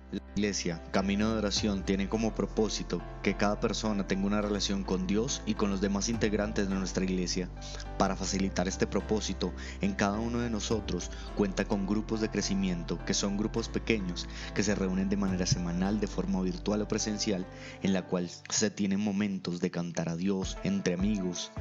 La Iglesia, Camino de Oración, tiene como propósito que cada persona tenga una relación con Dios y con los demás integrantes de nuestra Iglesia. Para facilitar este propósito, en cada uno de nosotros cuenta con grupos de crecimiento, que son grupos pequeños, que se reúnen de manera semanal, de forma virtual o presencial, en la cual se tienen momentos de cantar a Dios entre amigos,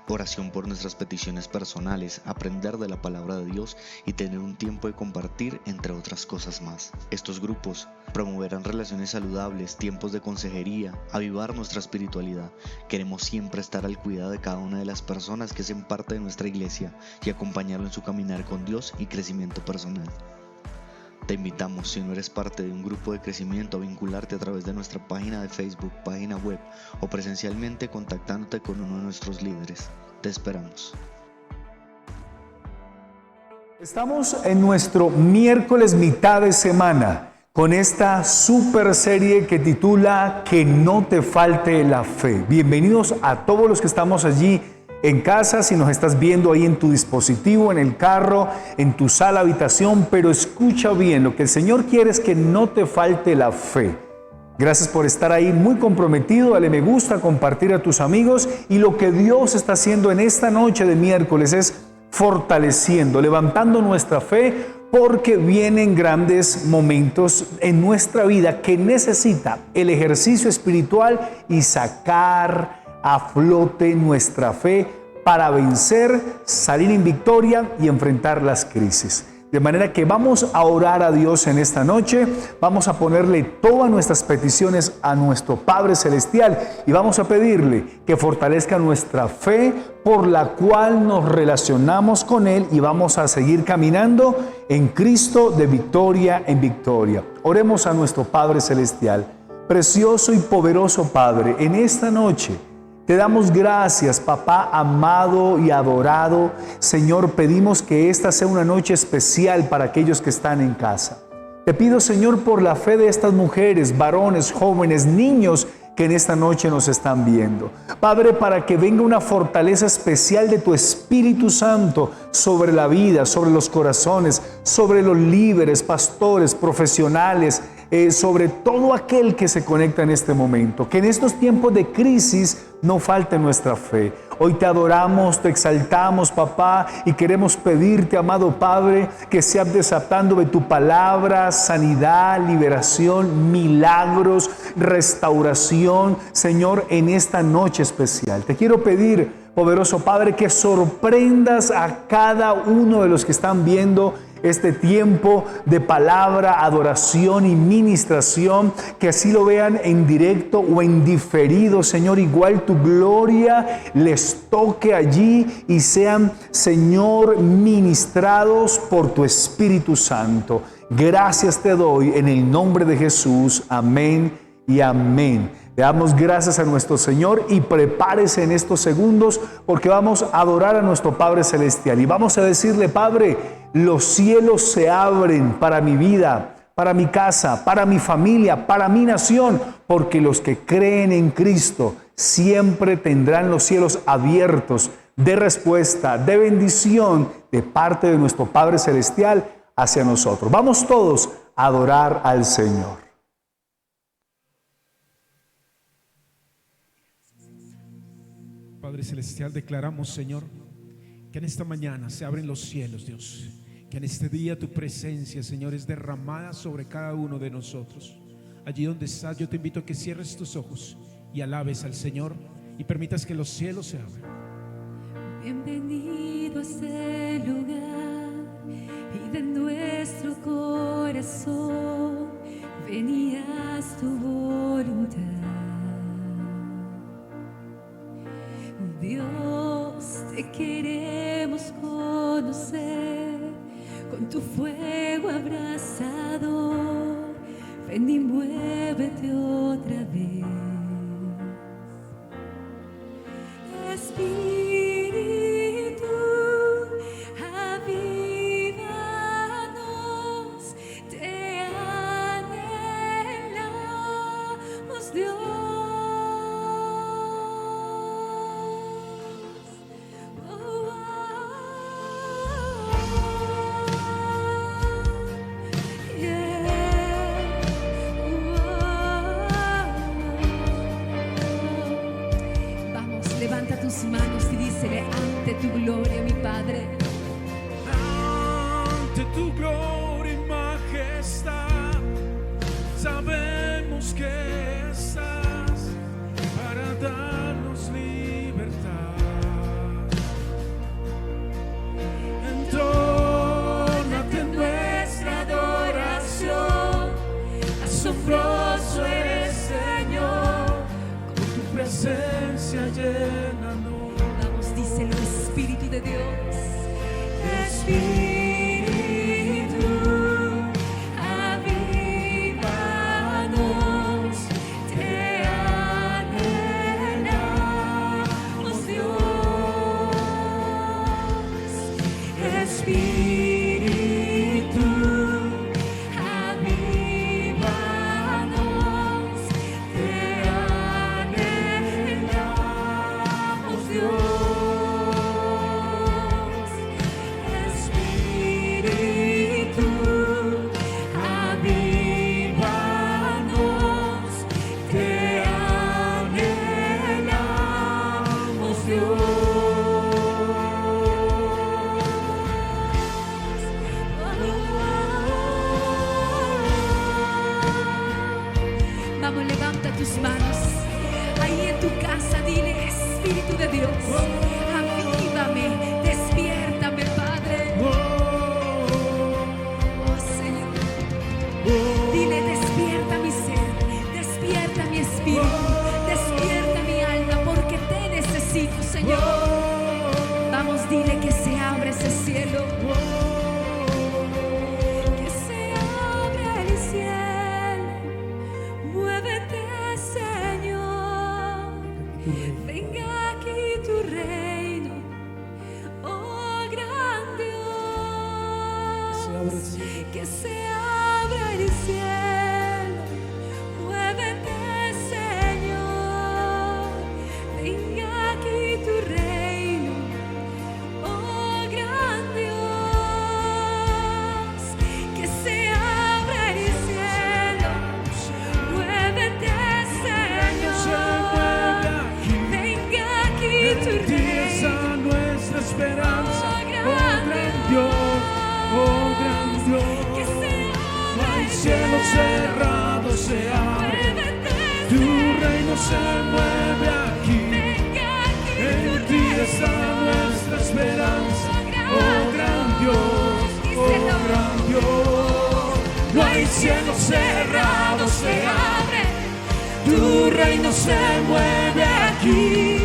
oración por nuestras peticiones personales, aprender de la palabra de Dios y tener un tiempo de compartir, entre otras cosas más. Estos grupos promoverán relaciones saludables, tiempos de consejería, avivar nuestra espiritualidad. Queremos siempre estar al cuidado de cada una de las personas que hacen parte de nuestra iglesia y acompañarlo en su caminar con Dios y crecimiento personal. Te invitamos, si no eres parte de un grupo de crecimiento, a vincularte a través de nuestra página de Facebook, página web o presencialmente contactándote con uno de nuestros líderes. Te esperamos. Estamos en nuestro miércoles mitad de semana con esta super serie que titula Que no te falte la fe. Bienvenidos a todos los que estamos allí en casa, si nos estás viendo ahí en tu dispositivo, en el carro, en tu sala, habitación, pero escucha bien, lo que el Señor quiere es que no te falte la fe. Gracias por estar ahí muy comprometido, dale me gusta, compartir a tus amigos, y lo que Dios está haciendo en esta noche de miércoles es fortaleciendo, levantando nuestra fe, porque vienen grandes momentos en nuestra vida que necesita el ejercicio espiritual y sacar a flote nuestra fe para vencer, salir en victoria y enfrentar las crisis. De manera que vamos a orar a Dios en esta noche, vamos a ponerle todas nuestras peticiones a nuestro Padre Celestial y vamos a pedirle que fortalezca nuestra fe por la cual nos relacionamos con Él y vamos a seguir caminando en Cristo de victoria en victoria. Oremos a nuestro Padre Celestial. Precioso y poderoso Padre, en esta noche te damos gracias, papá amado y adorado. Señor, pedimos que esta sea una noche especial para aquellos que están en casa. Te pido, Señor, por la fe de estas mujeres, varones, jóvenes, niños que en esta noche nos están viendo. Padre, para que venga una fortaleza especial de tu Espíritu Santo sobre la vida, sobre los corazones, sobre los líderes, pastores, profesionales, sobre todo aquel que se conecta en este momento. Que en estos tiempos de crisis no falte nuestra fe. Hoy te adoramos, te exaltamos, papá, y queremos pedirte, amado Padre, que seas desatando de tu palabra, sanidad, liberación, milagros, restauración, Señor, en esta noche especial. Te quiero pedir, poderoso Padre, que sorprendas a cada uno de los que están viendo este tiempo de palabra, adoración y ministración, que así lo vean en directo o en diferido, Señor, igual tu gloria les toque allí y sean, Señor, ministrados por tu Espíritu Santo. Gracias te doy en el nombre de Jesús. Amén y amén. Le damos gracias a nuestro Señor y prepárese en estos segundos porque vamos a adorar a nuestro Padre Celestial y vamos a decirle: Padre, los cielos se abren para mi vida, para mi casa, para mi familia, para mi nación, porque los que creen en Cristo siempre tendrán los cielos abiertos de respuesta, de bendición de parte de nuestro Padre Celestial hacia nosotros. Vamos todos a adorar al Señor. Padre Celestial, declaramos, Señor, que en esta mañana se abren los cielos, Dios. Que en este día tu presencia, Señor, es derramada sobre cada uno de nosotros. Allí donde estás, yo te invito a que cierres tus ojos y alabes al Señor y permitas que los cielos se abran. Bienvenido a este lugar y de nuestro corazón venías tu voluntad. Dios, te queremos conocer con tu fuego abrasador. Ven y muévete otra vez. Espíritu, avívanos, te anhelamos, Dios. tus manos y dícele: ante tu gloria, mi Padre. Ante tu gloria y majestad, sabemos que estás para darnos libertad. Entónate en nuestra adoración, asombroso eres, Señor, con tu presencia llénanos. Vamos, díselo, Espíritu de Dios. Espíritu, avívanos, te anhelamos, Dios. Espíritu, avívanos, te anhelamos, Dios. Vamos, levanta tus manos. Ahí en tu casa dile: Espíritu de Dios, avívame, despiértame, Padre. Oh Señor, dile: despierta mi ser, despierta mi espíritu, despierta mi alma, porque te necesito, Señor. Vamos, dile que se abre ese cielo. Que se abre el cielo. Muévete, Señor. Venga aquí tu reino, oh gran Dios. Que se abra el cielo. Muévete, Señor. Venga aquí tu reino, oh gran Dios. Que se abra el cielo. Muévete, Señor. Venga aquí tu reino, Nuestra esperanza, oh gran Dios, oh gran Dios. Que se No hay cielo cerrado, se abre, muévete, tu reino se mueve aquí. venga aquí En tu ti reino, está nuestra esperanza, oh gran Dios, oh gran Dios. No hay cielo cerrado, se abre, tu reino se mueve aquí.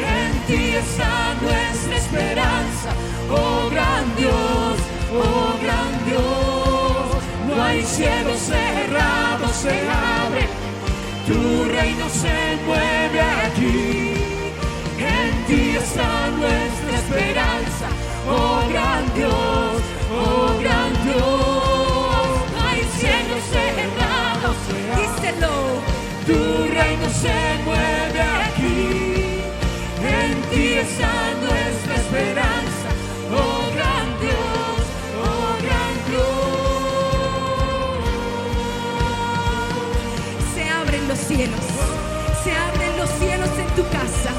En ti está nuestra esperanza, oh gran Dios, oh gran Dios. No hay cielo cerrado, se abre, tu reino se mueve aquí. En ti está nuestra esperanza, oh gran Dios, oh gran Dios. No hay cielo cerrado, díselo. tu reino se mueve aquí. En ti está nuestra esperanza, oh gran Dios, oh gran Dios. Se abren los cielos, se abren los cielos en tu casa,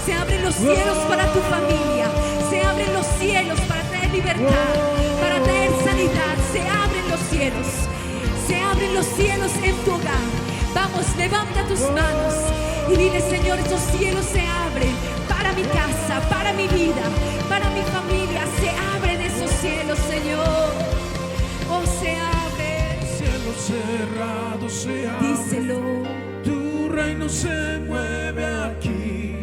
se abren los cielos para tu familia, se abren los cielos para traer libertad, para traer sanidad, se abren los cielos, se abren los cielos en tu hogar. Vamos, levanta tus manos y dile: Señor, esos cielos se abren para mi casa, para mi vida, para mi familia. Se abren esos cielos, Señor. Oh, se abren. Cielo cerrado se abre, Díselo. tu reino se mueve aquí.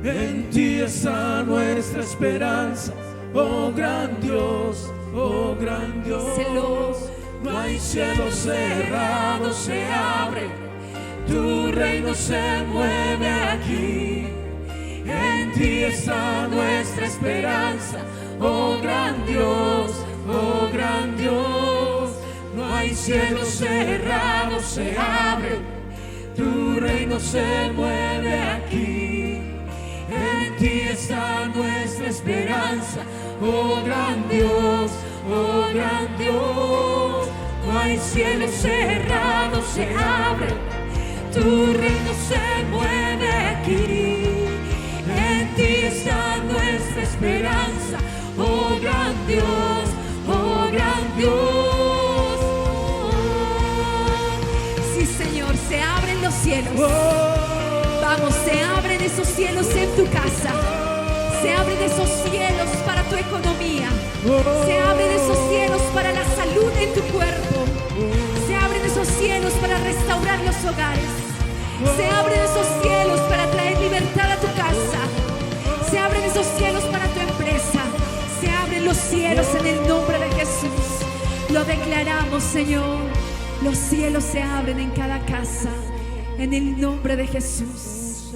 En ti está nuestra esperanza, oh gran Dios, oh gran Dios. Díselo. No hay cielo cerrado, se abre, tu reino se mueve aquí. En ti está nuestra esperanza, oh gran Dios, oh gran Dios. No hay cielo cerrado, se abre, tu reino se mueve aquí. En ti está nuestra esperanza, oh gran Dios, oh gran Dios. No hay cielo cerrado, se abre, tu reino se mueve aquí. En declaramos, se abren esos cielos en tu casa. Se abren esos cielos para tu economía. Se abren esos cielos para la salud en tu cuerpo. Se abren esos cielos para restaurar los hogares. Se abren esos cielos para traer libertad a tu casa. Se abren esos cielos para tu empresa. Se abren los cielos en el nombre de Jesús. Lo declaramos, Señor. Los cielos se abren en cada casa, en el nombre de Jesús.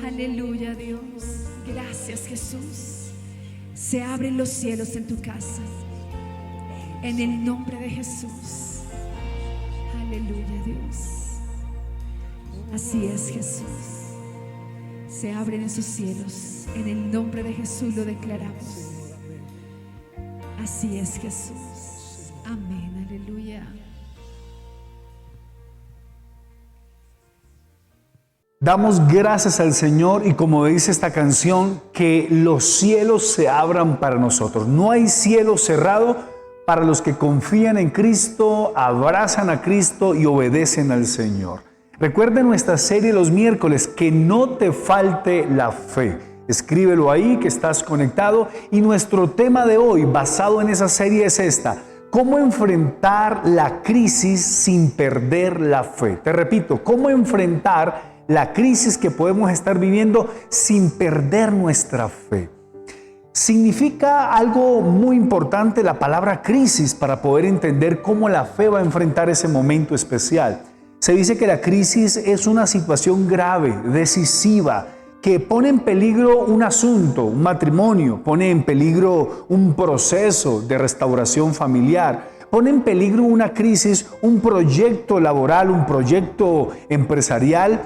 Aleluya, Dios. Gracias, Jesús. Se abren los cielos en tu casa, en el nombre de Jesús. Aleluya, Dios. Así es, Jesús. Se abren esos cielos, en el nombre de Jesús lo declaramos. Así es, Jesús. Amén, aleluya. Damos gracias al Señor y como dice esta canción, que los cielos se abran para nosotros. No hay cielo cerrado para los que confían en Cristo, abrazan a Cristo y obedecen al Señor. Recuerda nuestra serie los miércoles, que no te falte la fe. Escríbelo ahí que estás conectado y nuestro tema de hoy basado en esa serie es esta: ¿cómo enfrentar la crisis sin perder la fe? Te repito, ¿cómo enfrentar la crisis que podemos estar viviendo sin perder nuestra fe? Significa algo muy importante la palabra crisis para poder entender cómo la fe va a enfrentar ese momento especial. Se dice que la crisis es una situación grave, decisiva, que pone en peligro un asunto, un matrimonio, pone en peligro un proceso de restauración familiar, pone en peligro una crisis, un proyecto laboral, un proyecto empresarial,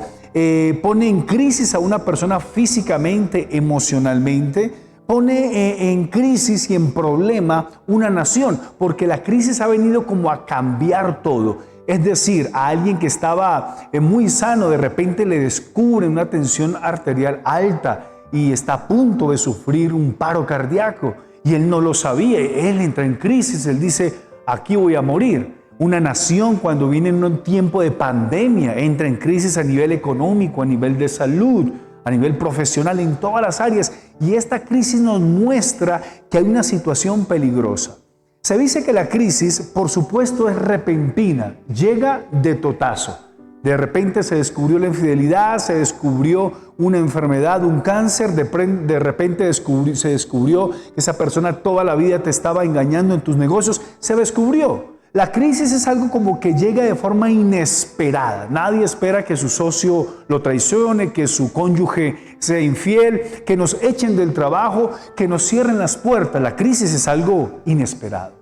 pone en crisis a una persona físicamente, emocionalmente, pone en crisis y en problema una nación, porque la crisis ha venido como a cambiar todo. Es decir, a alguien que estaba muy sano, de repente le descubren una tensión arterial alta y está a punto de sufrir un paro cardíaco y él no lo sabía. Él entra en crisis, él dice, aquí voy a morir. Una nación, cuando viene en un tiempo de pandemia, entra en crisis a nivel económico, a nivel de salud, a nivel profesional, en todas las áreas. Y esta crisis nos muestra que hay una situación peligrosa. Se dice que la crisis, por supuesto, es repentina, llega de totazo. De repente se descubrió la infidelidad, se descubrió una enfermedad, un cáncer, de repente se descubrió que esa persona toda la vida te estaba engañando en tus negocios, se descubrió. La crisis es algo como que llega de forma inesperada. Nadie espera que su socio lo traicione, que su cónyuge sea infiel, que nos echen del trabajo, que nos cierren las puertas. La crisis es algo inesperado.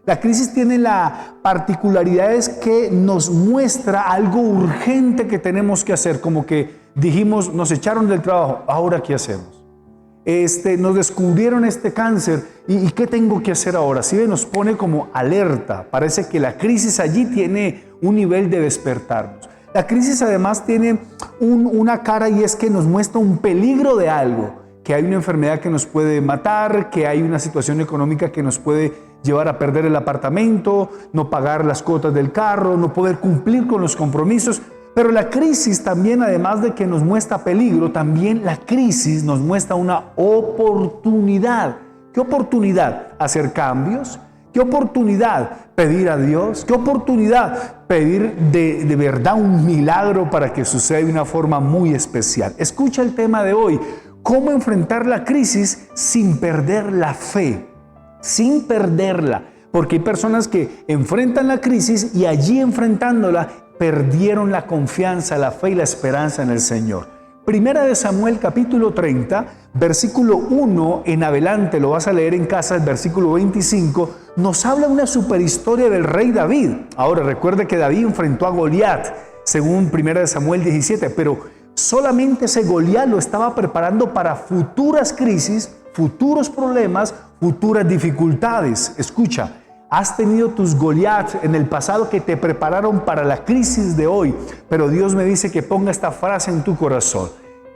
La crisis tiene la particularidad que nos muestra algo urgente que tenemos que hacer, como que dijimos, nos echaron del trabajo, ¿ahora qué hacemos? Nos descubrieron este cáncer y ¿qué tengo que hacer ahora? Sí, nos pone como alerta. Parece que la crisis allí tiene un nivel de despertarnos. La crisis además tiene una cara y es que nos muestra un peligro de algo, que hay una enfermedad que nos puede matar, que hay una situación económica que nos puede llevar a perder el apartamento, no pagar las cuotas del carro, no poder cumplir con los compromisos. Pero la crisis también, además de que nos muestra peligro, también la crisis nos muestra una oportunidad. ¿Qué oportunidad? Hacer cambios. ¿Qué oportunidad? Pedir a Dios. ¿Qué oportunidad? Pedir de verdad un milagro para que suceda de una forma muy especial. Escucha el tema de hoy. ¿Cómo enfrentar la crisis sin perder la fe? Sin perderla. Porque hay personas que enfrentan la crisis y allí enfrentándola perdieron la confianza, la fe y la esperanza en el Señor. Primera de Samuel capítulo 30, versículo 1 en adelante, lo vas a leer en casa, el versículo 25, nos habla una superhistoria del rey David. Ahora recuerde que David enfrentó a Goliat, según Primera de Samuel 17, pero solamente ese Goliat lo estaba preparando para futuras crisis, futuros problemas, futuras dificultades. Escucha, has tenido tus Goliat en el pasado que te prepararon para la crisis de hoy, pero Dios me dice que ponga esta frase en tu corazón.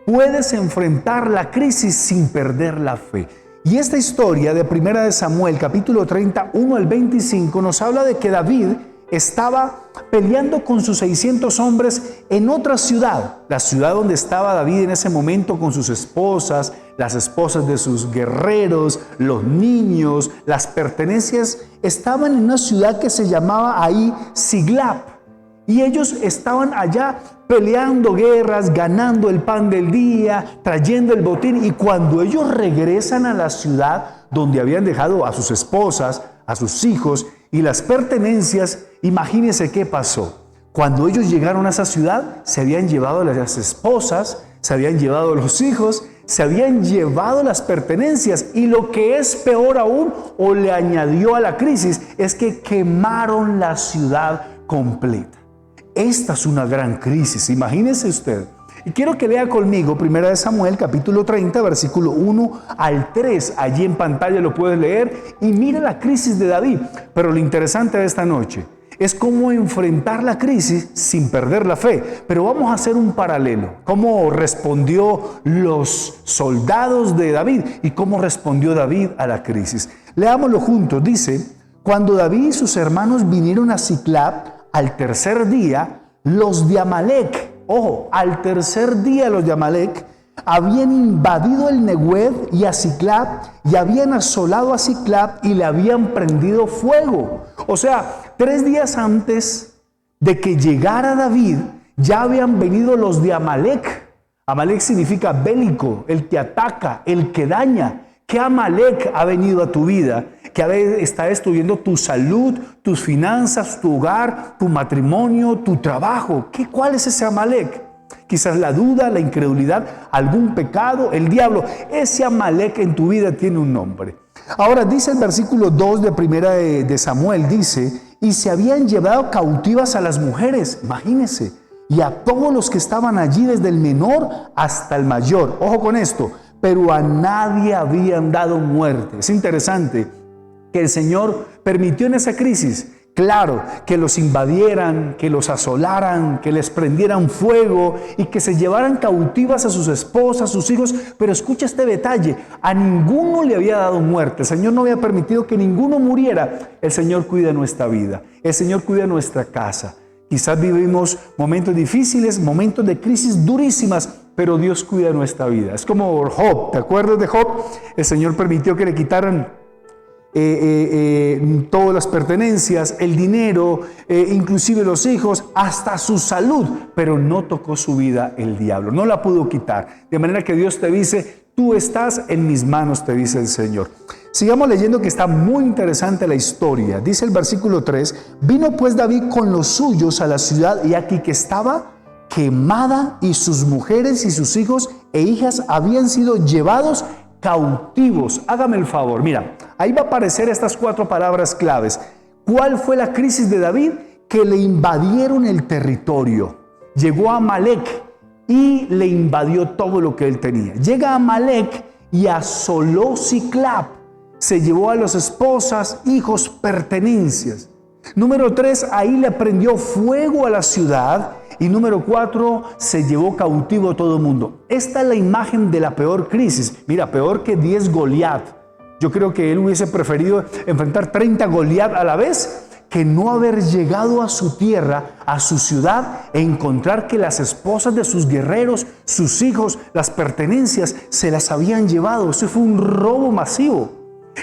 Puedes enfrentar la crisis sin perder la fe. Y esta historia de Primera de Samuel, capítulo 30, 1 al 25, nos habla de que David estaba peleando con sus 600 hombres en otra ciudad, la ciudad donde estaba David en ese momento con sus esposas, las esposas de sus guerreros, los niños, las pertenencias, estaban en una ciudad que se llamaba ahí Siglap. Y ellos estaban allá peleando guerras, ganando el pan del día, trayendo el botín. Y cuando ellos regresan a la ciudad donde habían dejado a sus esposas, a sus hijos y las pertenencias, imagínense qué pasó. Cuando ellos llegaron a esa ciudad, se habían llevado las esposas, se habían llevado los hijos, se habían llevado las pertenencias. Y lo que es peor aún, o le añadió a la crisis, es que quemaron la ciudad completa. Esta es una gran crisis, imagínese usted. Y quiero que lea conmigo 1 Samuel capítulo 30, versículo 1 al 3. Allí en pantalla lo puedes leer y mira la crisis de David. Pero lo interesante de esta noche es cómo enfrentar la crisis sin perder la fe. Pero vamos a hacer un paralelo. Cómo respondió los soldados de David y cómo respondió David a la crisis. Leámoslo juntos. Dice, cuando David y sus hermanos vinieron a Siclap, al tercer día, los de Amalec, ojo, al tercer día los de Amalec habían invadido el Neguev y a Siclap y habían asolado a Siclap y le habían prendido fuego. O sea, 3 días antes de que llegara David, ya habían venido los de Amalec. Amalec significa bélico, el que ataca, el que daña. ¿Qué Amalec ha venido a tu vida? Que está destruyendo tu salud, tus finanzas, tu hogar, tu matrimonio, tu trabajo. ¿Cuál es ese Amalec? Quizás la duda, la incredulidad, algún pecado, el diablo. Ese Amalec en tu vida tiene un nombre. Ahora dice el versículo 2 de 1 de Samuel, dice, y se habían llevado cautivas a las mujeres, imagínense, y a todos los que estaban allí, desde el menor hasta el mayor. Ojo con esto, pero a nadie habían dado muerte. Es interesante que el Señor permitió en esa crisis, claro, que los invadieran, que los asolaran, que les prendieran fuego y que se llevaran cautivas a sus esposas, sus hijos. Pero escucha este detalle, a ninguno le había dado muerte. El Señor no había permitido que ninguno muriera. El Señor cuida nuestra vida, el Señor cuida nuestra casa. Quizás vivimos momentos difíciles, momentos de crisis durísimas, pero Dios cuida nuestra vida. Es como Job, ¿te acuerdas de Job? El Señor permitió que le quitaran todas las pertenencias, el dinero, inclusive los hijos, hasta su salud, pero no tocó su vida el diablo, no la pudo quitar. De manera que Dios te dice, tú estás en mis manos, te dice el Señor. Sigamos leyendo, que está muy interesante la historia. Dice el versículo 3, vino pues David con los suyos a la ciudad, y aquí que estaba quemada, y sus mujeres y sus hijos e hijas habían sido llevados cautivos. Hágame el favor, mira, ahí va a aparecer estas 4 palabras claves. ¿Cuál fue la crisis de David? Que le invadieron el territorio. Llegó a Amalec y le invadió todo lo que él tenía. Llega a Amalec y asoló Siclap. Se llevó a las esposas, hijos, pertenencias. Número 3, ahí le prendió fuego a la ciudad. Y número 4, se llevó cautivo a todo el mundo. Esta es la imagen de la peor crisis. Mira, peor que 10 Goliat. Yo creo que él hubiese preferido enfrentar 30 Goliat a la vez, que no haber llegado a su tierra, a su ciudad, e encontrar que las esposas de sus guerreros, sus hijos, las pertenencias, se las habían llevado. Eso fue un robo masivo.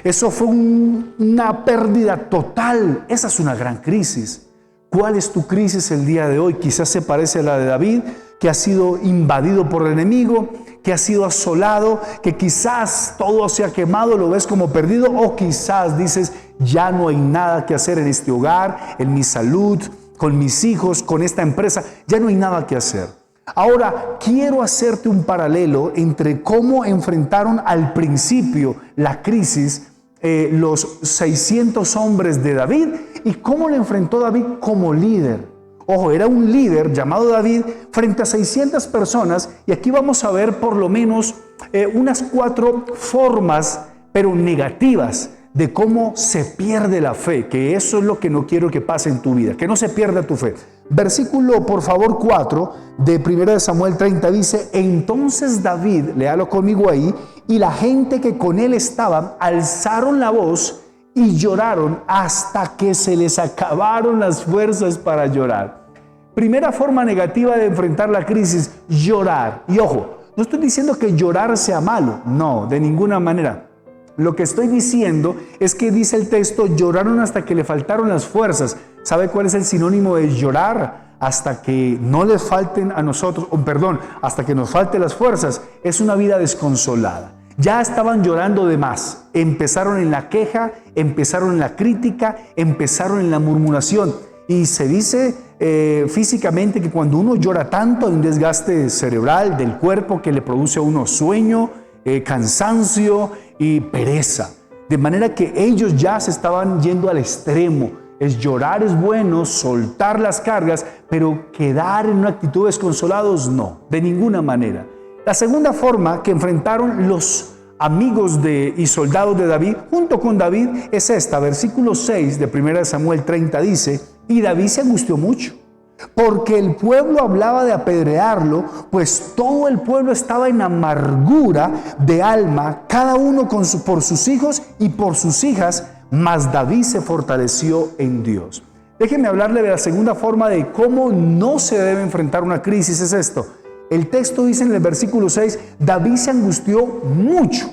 Eso fue una pérdida total. Esa es una gran crisis. ¿Cuál es tu crisis el día de hoy? Quizás se parece a la de David, que ha sido invadido por el enemigo, que ha sido asolado, que quizás todo se ha quemado, lo ves como perdido, o quizás dices, ya no hay nada que hacer en este hogar, en mi salud, con mis hijos, con esta empresa, ya no hay nada que hacer. Ahora, quiero hacerte un paralelo entre cómo enfrentaron al principio la crisis los 600 hombres de David y cómo le enfrentó David como líder. Ojo, era un líder llamado David frente a 600 personas, y aquí vamos a ver por lo menos unas 4 formas, pero negativas, de cómo se pierde la fe, que eso es lo que no quiero que pase en tu vida, que no se pierda tu fe. Versículo, por favor, 4 de 1 Samuel 30 dice, entonces David, léalo conmigo ahí, y la gente que con él estaba alzaron la voz y lloraron hasta que se les acabaron las fuerzas para llorar. Primera forma negativa de enfrentar la crisis, llorar. Y ojo, no estoy diciendo que llorar sea malo, no, de ninguna manera. Lo que estoy diciendo es que dice el texto, lloraron hasta que le faltaron las fuerzas. ¿Sabe cuál es el sinónimo de llorar? Hasta que no les falten a nosotros, hasta que nos falten las fuerzas. Es una vida desconsolada. Ya estaban llorando de más. Empezaron en la queja, empezaron en la crítica, empezaron en la murmuración. Y se dice físicamente que cuando uno llora tanto hay un desgaste cerebral del cuerpo que le produce a uno sueño, cansancio y pereza. De manera que ellos ya se estaban yendo al extremo. Llorar es bueno, soltar las cargas, pero quedar en una actitud desconsolados no, de ninguna manera. La segunda forma que enfrentaron los amigos y soldados de David, junto con David, es esta. Versículo 6 de 1 Samuel 30 dice, y David se angustió mucho, porque el pueblo hablaba de apedrearlo, pues todo el pueblo estaba en amargura de alma, cada uno por sus hijos y por sus hijas, mas David se fortaleció en Dios. Déjenme hablarle de la segunda forma de cómo no se debe enfrentar una crisis, es esto. El texto dice en el versículo 6, David se angustió mucho.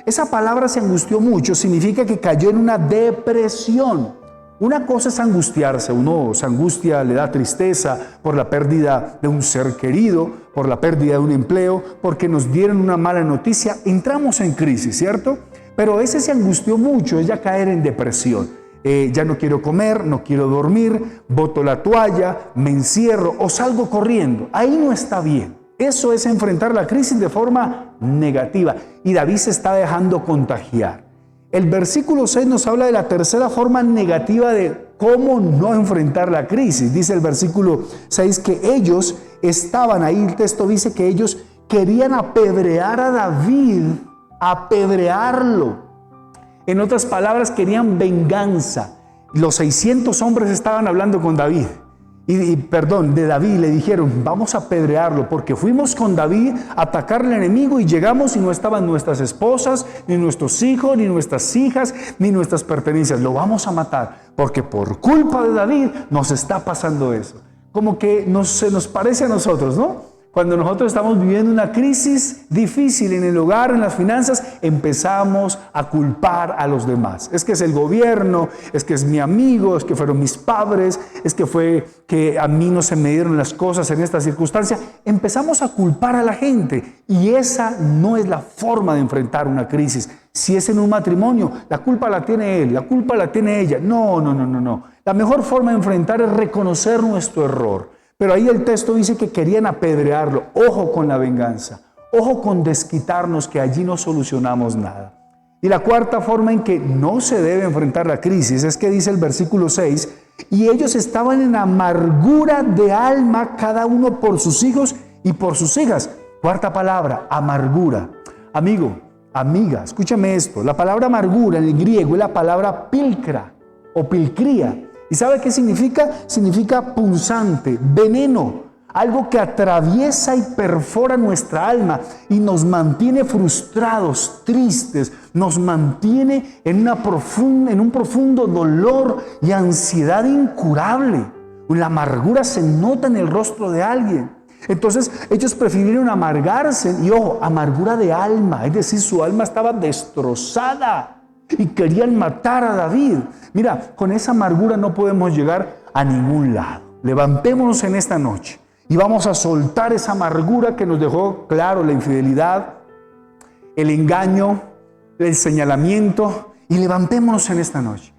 Esa palabra se angustió mucho significa que cayó en una depresión. Una cosa es angustiarse, uno se angustia, le da tristeza por la pérdida de un ser querido, por la pérdida de un empleo, porque nos dieron una mala noticia, entramos en crisis, ¿cierto? Pero ese se angustió mucho, es ya caer en depresión. Ya no quiero comer, no quiero dormir, boto la toalla, me encierro o salgo corriendo. Ahí no está bien. Eso es enfrentar la crisis de forma negativa. Y David se está dejando contagiar. El versículo 6 nos habla de la tercera forma negativa de cómo no enfrentar la crisis. Dice el versículo 6 que ellos estaban ahí, el texto dice que ellos querían apedrear a David, apedrearlo. En otras palabras, querían venganza. Los 600 hombres estaban hablando con David. De David, le dijeron, vamos a apedrearlo, porque fuimos con David a atacar al enemigo y llegamos y no estaban nuestras esposas, ni nuestros hijos, ni nuestras hijas, ni nuestras pertenencias. Lo vamos a matar, porque por culpa de David nos está pasando eso. Como que se nos parece a nosotros, ¿no? Cuando nosotros estamos viviendo una crisis difícil en el hogar, en las finanzas, empezamos a culpar a los demás. Es que es el gobierno, es que es mi amigo, es que fueron mis padres, es que fue que a mí no se me dieron las cosas en esta circunstancia. Empezamos a culpar a la gente y esa no es la forma de enfrentar una crisis. Si es en un matrimonio, la culpa la tiene él, la culpa la tiene ella. No. La mejor forma de enfrentar es reconocer nuestro error. Pero ahí el texto dice que querían apedrearlo. Ojo con la venganza. Ojo con desquitarnos, que allí no solucionamos nada. Y la cuarta forma en que no se debe enfrentar la crisis es que dice el versículo 6, y ellos estaban en amargura de alma, cada uno por sus hijos y por sus hijas. Cuarta palabra, amargura. Amigo, amiga, escúchame esto. La palabra amargura en el griego es la palabra pilcra o pilcría. ¿Y sabe qué significa? Significa punzante, veneno, algo que atraviesa y perfora nuestra alma y nos mantiene frustrados, tristes, nos mantiene en un profundo dolor y ansiedad incurable. La amargura se nota en el rostro de alguien. Entonces ellos prefirieron amargarse y ojo, amargura de alma, es decir, su alma estaba destrozada. Y querían matar a David. Mira, con esa amargura no podemos llegar a ningún lado. Levantémonos en esta noche y vamos a soltar esa amargura que nos dejó, claro, la infidelidad, el engaño, el señalamiento. Y levantémonos en esta noche.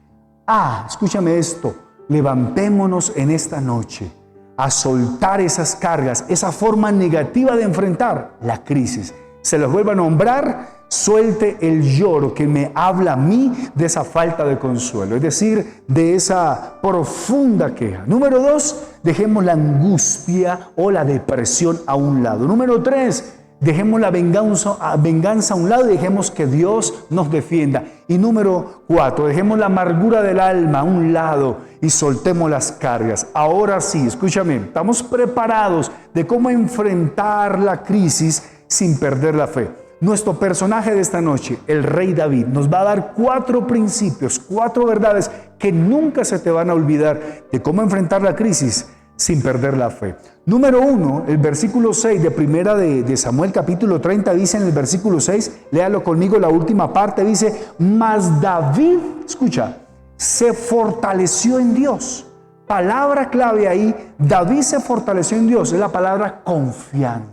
Escúchame esto. Levantémonos en esta noche a soltar esas cargas, esa forma negativa de enfrentar la crisis. Se los vuelvo a nombrar. Suelte el lloro que me habla a mí de esa falta de consuelo, es decir, de esa profunda queja. Número 2, dejemos la angustia o la depresión a un lado. Número 3, dejemos la venganza a un lado y dejemos que Dios nos defienda. Y número 4, dejemos la amargura del alma a un lado y soltemos las cargas. Ahora sí, escúchame, estamos preparados de cómo enfrentar la crisis sin perder la fe. Nuestro personaje de esta noche, el rey David, nos va a dar 4 principios, 4 verdades que nunca se te van a olvidar de cómo enfrentar la crisis sin perder la fe. Número 1, el versículo 6 de primera de Samuel capítulo 30 dice en el versículo 6, léalo conmigo, la última parte dice, mas David, escucha, se fortaleció en Dios. Palabra clave ahí, David se fortaleció en Dios, es la palabra confianza.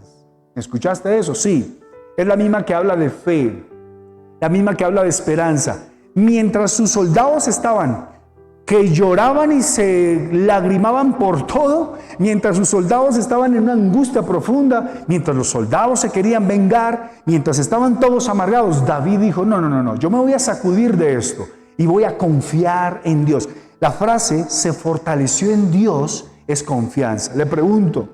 ¿Escuchaste eso? Sí. Es la misma que habla de fe, la misma que habla de esperanza. Mientras sus soldados estaban que lloraban y se lagrimaban por todo, mientras sus soldados estaban en una angustia profunda, mientras los soldados se querían vengar, mientras estaban todos amargados, David dijo, no, yo me voy a sacudir de esto y voy a confiar en Dios. La frase, se fortaleció en Dios, es confianza. Le pregunto,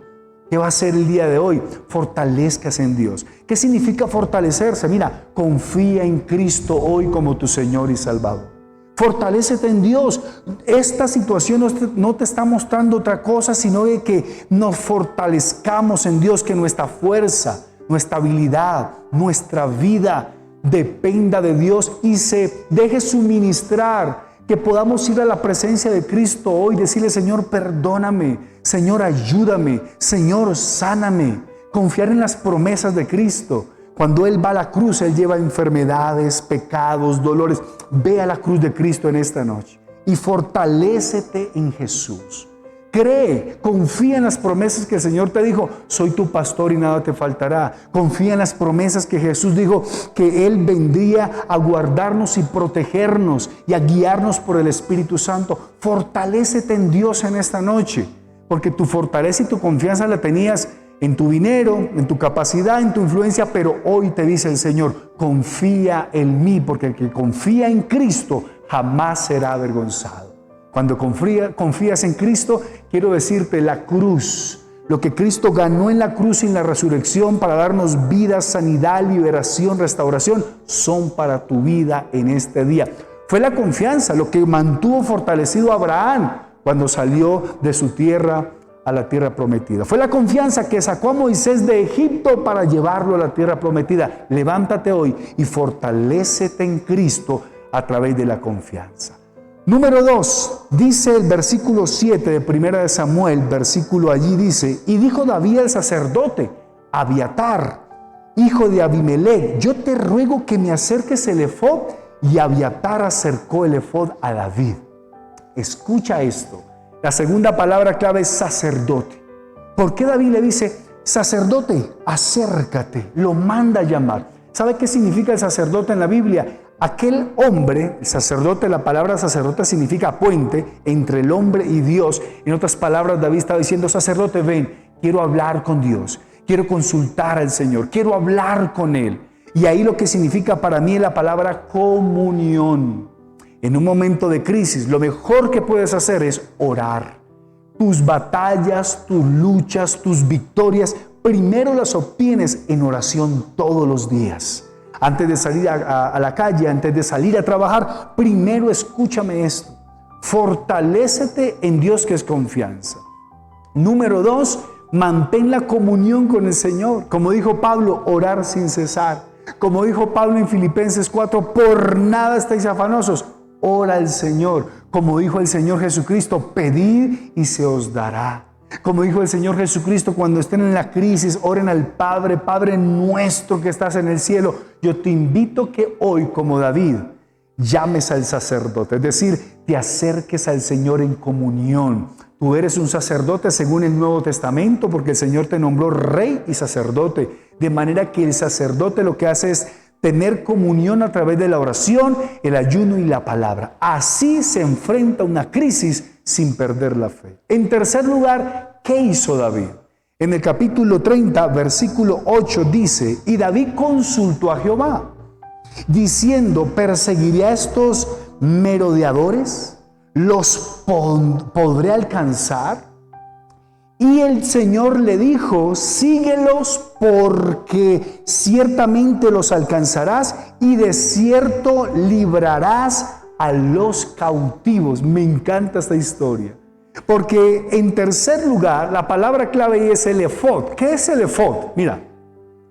¿qué va a hacer el día de hoy? Fortalezcas en Dios. ¿Qué significa fortalecerse? Mira, confía en Cristo hoy como tu Señor y Salvador. Fortalécete en Dios. Esta situación no te está mostrando otra cosa, sino de que nos fortalezcamos en Dios, que nuestra fuerza, nuestra habilidad, nuestra vida dependa de Dios y se deje suministrar. Que podamos ir a la presencia de Cristo hoy, decirle, Señor, perdóname, Señor, ayúdame, Señor, sáname. Confiar en las promesas de Cristo. Cuando Él va a la cruz, Él lleva enfermedades, pecados, dolores. Ve a la cruz de Cristo en esta noche y fortalécete en Jesús. Cree, confía en las promesas que el Señor te dijo, soy tu pastor y nada te faltará. Confía en las promesas que Jesús dijo, que Él vendría a guardarnos y protegernos y a guiarnos por el Espíritu Santo. Fortalécete en Dios en esta noche, porque tu fortaleza y tu confianza la tenías en tu dinero, en tu capacidad, en tu influencia, pero hoy te dice el Señor, confía en mí, porque el que confía en Cristo jamás será avergonzado. Cuando confías en Cristo, quiero decirte, la cruz, lo que Cristo ganó en la cruz y en la resurrección para darnos vida, sanidad, liberación, restauración, son para tu vida en este día. Fue la confianza lo que mantuvo fortalecido a Abraham cuando salió de su tierra a la tierra prometida. Fue la confianza que sacó a Moisés de Egipto para llevarlo a la tierra prometida. Levántate hoy y fortalécete en Cristo a través de la confianza. Número 2, dice el versículo 7 de primera de Samuel, versículo allí dice, y dijo David al sacerdote, Abiatar, hijo de Abimelech, yo te ruego que me acerques el efod, y Abiatar acercó el efod a David. Escucha esto, la segunda palabra clave es sacerdote. ¿Por qué David le dice, sacerdote, acércate, lo manda a llamar? ¿Sabe qué significa el sacerdote en la Biblia? Aquel hombre, el sacerdote, la palabra sacerdote significa puente entre el hombre y Dios. En otras palabras, David estaba diciendo, sacerdote, ven, quiero hablar con Dios, quiero consultar al Señor, quiero hablar con Él. Y ahí lo que significa para mí es la palabra comunión. En un momento de crisis, lo mejor que puedes hacer es orar. Tus batallas, tus luchas, tus victorias, primero las obtienes en oración todos los días. Antes de salir a la calle, antes de salir a trabajar, primero escúchame esto. Fortalécete en Dios, que es confianza. Número 2, mantén la comunión con el Señor. Como dijo Pablo, orar sin cesar. Como dijo Pablo en Filipenses 4, por nada estáis afanosos. Ora al Señor. Como dijo el Señor Jesucristo, pedid y se os dará. Como dijo el Señor Jesucristo, cuando estén en la crisis, oren al Padre, Padre nuestro que estás en el cielo. Yo te invito que hoy, como David, llames al sacerdote, es decir, te acerques al Señor en comunión. Tú eres un sacerdote según el Nuevo Testamento, porque el Señor te nombró rey y sacerdote, de manera que el sacerdote lo que hace es tener comunión a través de la oración, el ayuno y la palabra. Así se enfrenta una crisis sin perder la fe. En tercer lugar, ¿qué hizo David? En el capítulo 30, versículo 8 dice, y David consultó a Jehová, diciendo, ¿perseguiré a estos merodeadores? ¿Los podré alcanzar? Y el Señor le dijo, síguelos porque ciertamente los alcanzarás y de cierto librarás a los cautivos. Me encanta esta historia. Porque en tercer lugar, la palabra clave es el efod. ¿Qué es el efod? Mira,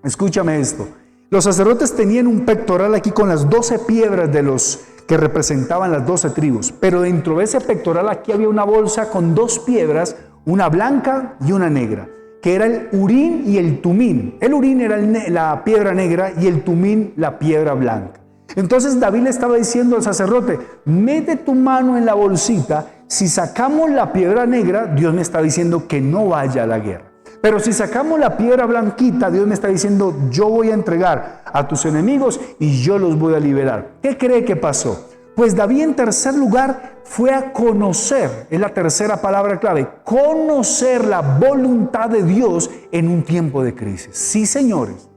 escúchame esto. Los sacerdotes tenían un pectoral aquí con las 12 piedras de los que representaban las 12 tribus, pero dentro de ese pectoral aquí había una bolsa con 2 piedras, una blanca y una negra, que era el Urín y el Tumín. El Urín era la piedra negra y el Tumín la piedra blanca. Entonces David le estaba diciendo al sacerdote, mete tu mano en la bolsita, si sacamos la piedra negra, Dios me está diciendo que no vaya a la guerra. Pero si sacamos la piedra blanquita, Dios me está diciendo, yo voy a entregar a tus enemigos y yo los voy a liberar. ¿Qué cree que pasó? Pues David en tercer lugar fue a conocer, es la tercera palabra clave, conocer la voluntad de Dios en un tiempo de crisis. Sí, señores.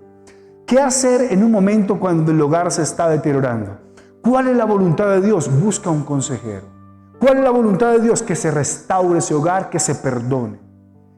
¿Qué hacer en un momento cuando el hogar se está deteriorando? ¿Cuál es la voluntad de Dios? Busca un consejero. ¿Cuál es la voluntad de Dios? Que se restaure ese hogar, que se perdone.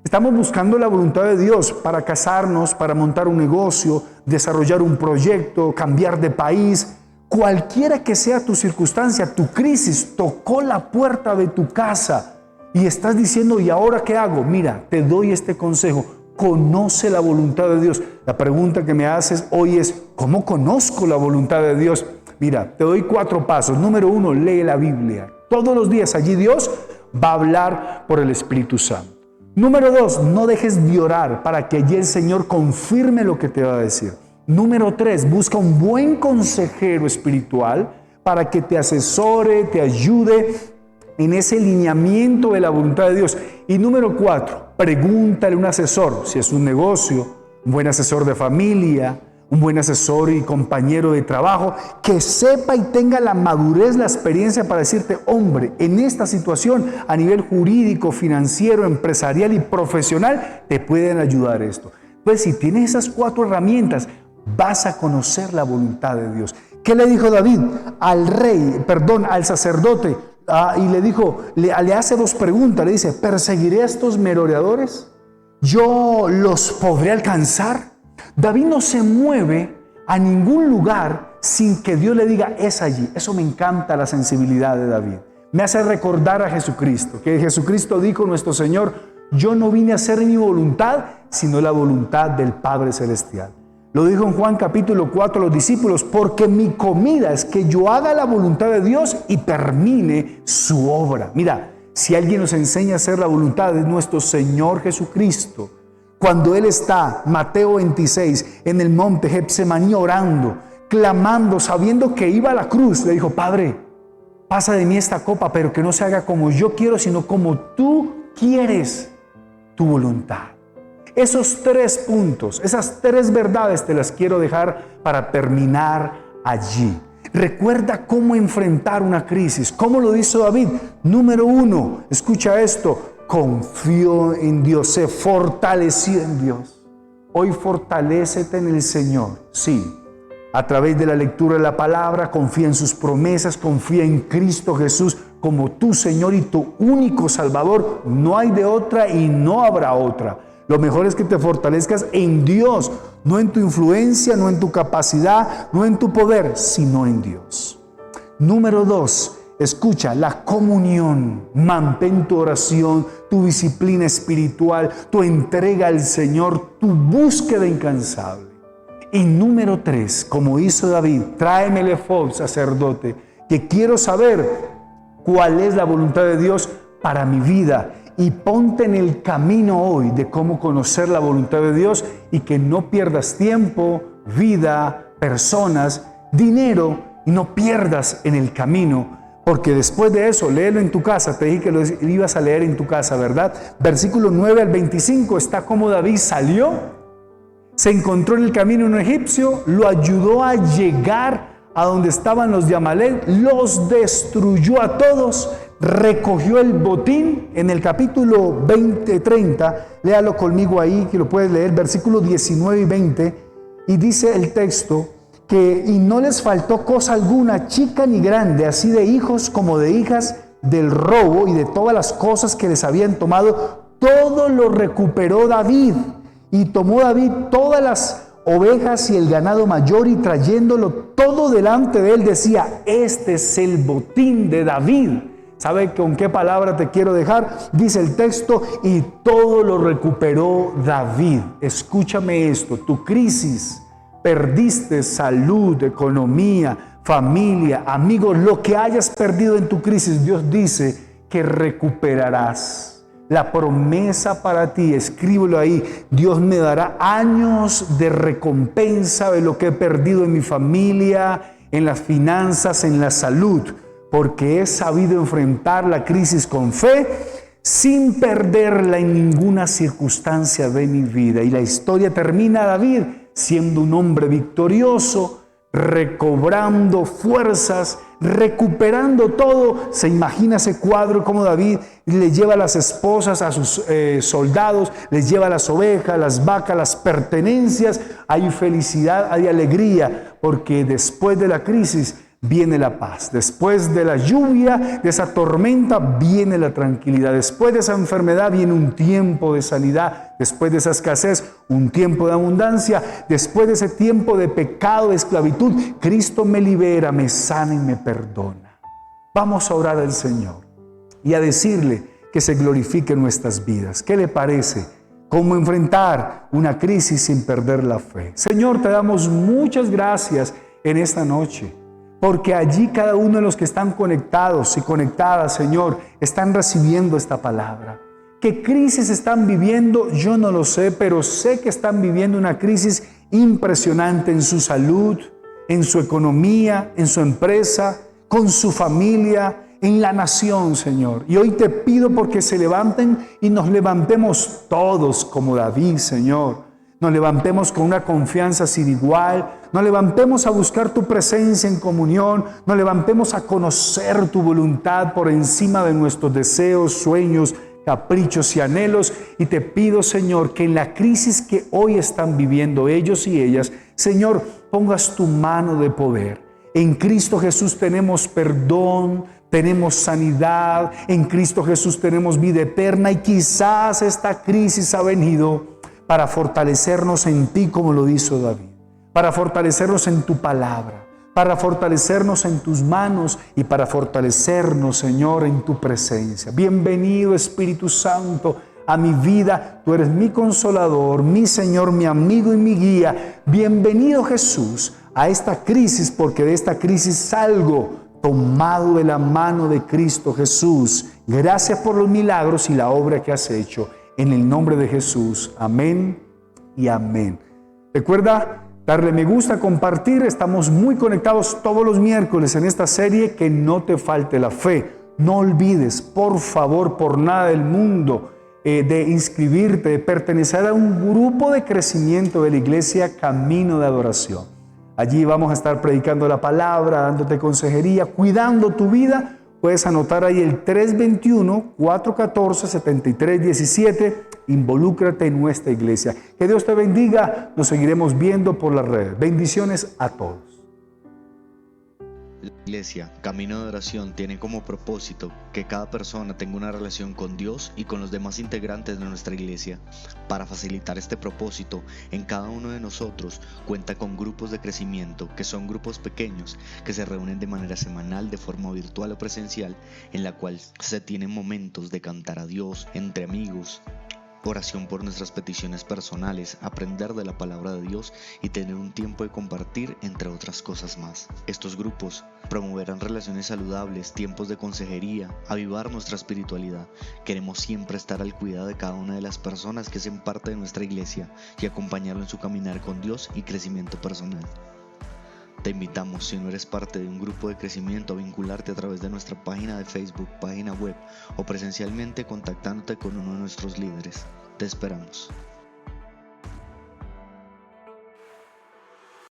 Estamos buscando la voluntad de Dios para casarnos, para montar un negocio, desarrollar un proyecto, cambiar de país. Cualquiera que sea tu circunstancia, tu crisis tocó la puerta de tu casa y estás diciendo, ¿y ahora qué hago? Mira, te doy este consejo. Conoce la voluntad de Dios. La pregunta que me haces hoy es, ¿cómo conozco la voluntad de Dios? Mira, te doy 4 pasos. Número 1, lee la Biblia. Todos los días allí Dios va a hablar por el Espíritu Santo. Número 2, no dejes de orar para que allí el Señor confirme lo que te va a decir. Número 3, busca un buen consejero espiritual para que te asesore, te ayude en ese lineamiento de la voluntad de Dios. Y número 4, pregúntale a un asesor, si es un negocio, un buen asesor de familia, un buen asesor y compañero de trabajo, que sepa y tenga la madurez, la experiencia para decirte, hombre, en esta situación a nivel jurídico, financiero, empresarial y profesional, te pueden ayudar esto. Pues si tienes esas 4 herramientas, vas a conocer la voluntad de Dios. ¿Qué le dijo David al sacerdote? Y le dijo, le hace 2 preguntas, le dice, ¿perseguiré a estos merodeadores? ¿Yo los podré alcanzar? David no se mueve a ningún lugar sin que Dios le diga, es allí. Eso me encanta, la sensibilidad de David. Me hace recordar a Jesucristo, que Jesucristo dijo, nuestro Señor, yo no vine a hacer mi voluntad, sino la voluntad del Padre Celestial. Lo dijo en Juan capítulo 4 a los discípulos, porque mi comida es que yo haga la voluntad de Dios y termine su obra. Mira, si alguien nos enseña a hacer la voluntad de nuestro Señor Jesucristo, cuando Él está, Mateo 26, en el monte Getsemaní orando, clamando, sabiendo que iba a la cruz, le dijo, Padre, pasa de mí esta copa, pero que no se haga como yo quiero, sino como tú quieres, tu voluntad. Esos 3 puntos, esas 3 verdades te las quiero dejar para terminar allí. Recuerda cómo enfrentar una crisis. ¿Cómo lo hizo David? Número 1, escucha esto. Confió en Dios, se fortaleció en Dios. Hoy fortalécete en el Señor, sí, a través de la lectura de la palabra, confía en sus promesas, confía en Cristo Jesús como tu Señor y tu único Salvador. No hay de otra y no habrá otra. Lo mejor es que te fortalezcas en Dios, no en tu influencia, no en tu capacidad, no en tu poder, sino en Dios. Número 2, escucha, la comunión. Mantén tu oración, tu disciplina espiritual, tu entrega al Señor, tu búsqueda incansable. Y número 3, como hizo David, tráeme el efod, sacerdote, que quiero saber cuál es la voluntad de Dios para mi vida. Y ponte en el camino hoy de cómo conocer la voluntad de Dios y que no pierdas tiempo, vida, personas, dinero y no pierdas en el camino. Porque después de eso, léelo en tu casa. Te dije que lo ibas a leer en tu casa, ¿verdad? Versículo 9 al 25 está como David salió, se encontró en el camino un egipcio, lo ayudó a llegar a donde estaban los de Amalek, los destruyó a todos, recogió el botín. En el capítulo 20-30, léalo conmigo ahí, que lo puedes leer, versículos 19 y 20, y dice el texto, y no les faltó cosa alguna, chica ni grande, así de hijos como de hijas, del robo y de todas las cosas que les habían tomado, todo lo recuperó David. Y tomó David todas las ovejas y el ganado mayor, y trayéndolo todo delante de él, decía, este es el botín de David. ¿Sabe con qué palabra te quiero dejar? Dice el texto, y todo lo recuperó David. Escúchame esto, tu crisis perdiste salud, economía, familia, amigos, lo que hayas perdido en tu crisis, Dios dice que recuperarás. La promesa para ti, escríbelo ahí, Dios me dará años de recompensa de lo que he perdido en mi familia, en las finanzas, en la salud, porque he sabido enfrentar la crisis con fe, sin perderla en ninguna circunstancia de mi vida. Y la historia termina David siendo un hombre victorioso, recobrando fuerzas, recuperando todo. Se imagina ese cuadro como David le lleva las esposas a sus soldados, les lleva las ovejas, las vacas, las pertenencias. Hay felicidad, hay alegría, porque después de la crisis viene la paz. Después de la lluvia, de esa tormenta, viene la tranquilidad. Después de esa enfermedad viene un tiempo de sanidad. Después de esa escasez, un tiempo de abundancia. Después de ese tiempo de pecado, de esclavitud, Cristo me libera, me sana y me perdona. Vamos a orar al Señor y a decirle que se glorifique en nuestras vidas. ¿Qué le parece? ¿Cómo enfrentar una crisis sin perder la fe? Señor, te damos muchas gracias en esta noche, porque allí cada uno de los que están conectados y conectadas, Señor, están recibiendo esta palabra. ¿Qué crisis están viviendo? Yo no lo sé, pero sé que están viviendo una crisis impresionante en su salud, en su economía, en su empresa, con su familia, en la nación, Señor. Y hoy te pido porque se levanten y nos levantemos todos como David, Señor. Nos levantemos con una confianza sin igual, nos levantemos a buscar tu presencia en comunión, nos levantemos a conocer tu voluntad por encima de nuestros deseos, sueños, caprichos y anhelos. Y te pido, Señor, que en la crisis que hoy están viviendo ellos y ellas, Señor, pongas tu mano de poder. En Cristo Jesús tenemos perdón, tenemos sanidad, en Cristo Jesús tenemos vida eterna, y quizás esta crisis ha venido para fortalecernos en ti, como lo hizo David, para fortalecernos en tu palabra, para fortalecernos en tus manos y para fortalecernos, Señor, en tu presencia. Bienvenido, Espíritu Santo, a mi vida. Tú eres mi consolador, mi Señor, mi amigo y mi guía. Bienvenido, Jesús, a esta crisis, porque de esta crisis salgo tomado de la mano de Cristo Jesús. Gracias por los milagros y la obra que has hecho. En el nombre de Jesús. Amén y amén. Recuerda darle me gusta, compartir. Estamos muy conectados todos los miércoles en esta serie. Que no te falte la fe. No olvides, por favor, por nada del mundo, de inscribirte, de pertenecer a un grupo de crecimiento de la iglesia Camino de Adoración. Allí vamos a estar predicando la palabra, dándote consejería, cuidando tu vida. Puedes anotar ahí el 321-414-7317. Involúcrate en nuestra iglesia. Que Dios te bendiga. Nos seguiremos viendo por las redes. Bendiciones a todos. La iglesia Camino de Oración tiene como propósito que cada persona tenga una relación con Dios y con los demás integrantes de nuestra iglesia. Para facilitar este propósito, en cada uno de nosotros cuenta con grupos de crecimiento, que son grupos pequeños que se reúnen de manera semanal, de forma virtual o presencial, en la cual se tienen momentos de cantar a Dios entre amigos, oración por nuestras peticiones personales, aprender de la palabra de Dios y tener un tiempo de compartir, entre otras cosas más. Estos grupos promoverán relaciones saludables, tiempos de consejería, avivar nuestra espiritualidad. Queremos siempre estar al cuidado de cada una de las personas que hacen parte de nuestra iglesia y acompañarlo en su caminar con Dios y crecimiento personal. Te invitamos, si no eres parte de un grupo de crecimiento, a vincularte a través de nuestra página de Facebook, página web o presencialmente contactándote con uno de nuestros líderes. Te esperamos.